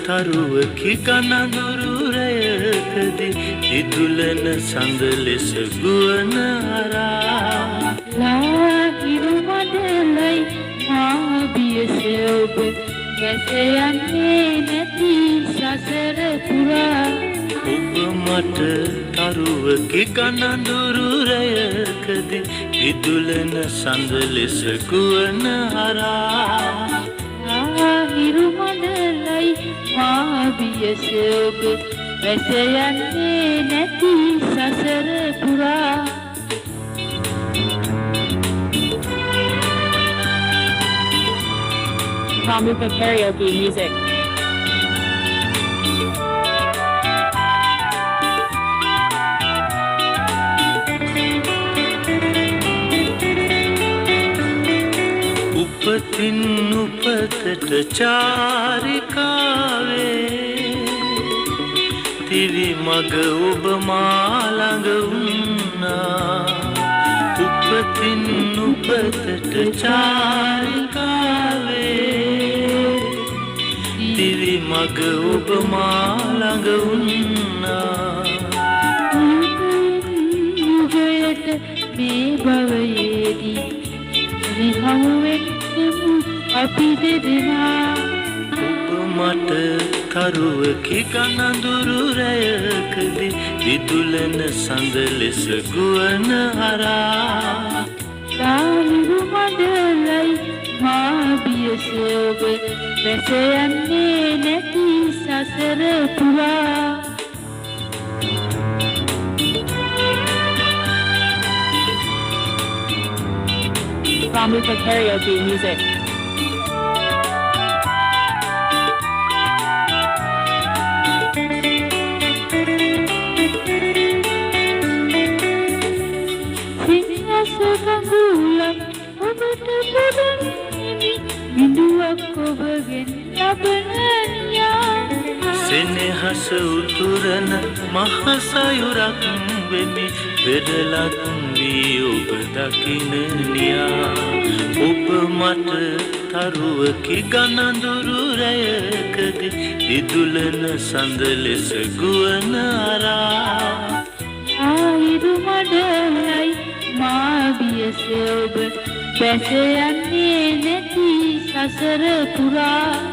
තරුවකි කනඳුරු රැයකදී ඉදුලන සඳ ලෙස ගුවන හරහා ලාහිරු මඩලයි මා බියස ඔබ කැස යන්නේ නැති සසර පුරා ඔබ මට තරුවකි කනඳුරු රැයකදී ඉදුලන සඳ ලෙස ගුවන හරහා ලාහිරු මඩලයි මා බියස ඔබ කැස යන්නේ නැති සසර පුරා Ramuka Karaoke Music. උපතින් උපතට චාරිකාවේ තිරි මග ඔබ මා ළඟ වුණා උපතින් උපතට චාරිකාවේ තිරි මග ඔබ මා ළඟ වුණා යුගයට මේ භවයේදී හමුවෙන්නමු අපි දෙදෙනා ඔබ මට තරුවකි කනඳුරු රැයකදී විදුලන සඳ ලෙස ගුවන හරහා ලාහිරු මඩලයි මා බියස ඔබ වැස යන්නේ නැති සසර පුරා Ramuka Karaoke Music. සිංහස කඳුලක් ඔබට පුදන්නේමි බිඳුවක් ඔබගෙන් ලබනනියා සෙනෙහස උතුරන මහ සයුරක් වෙමි වෙදලත් වී ඔබ දකින නියා ඔබ මට තරුවකි ගනඳුරු රැයකදී ඉදුලන සඳ ලෙස ගුවන හරහා ආහිරු මඩලයි මා බියස ඔබ බැස යන්නේ නැති සසර පුරා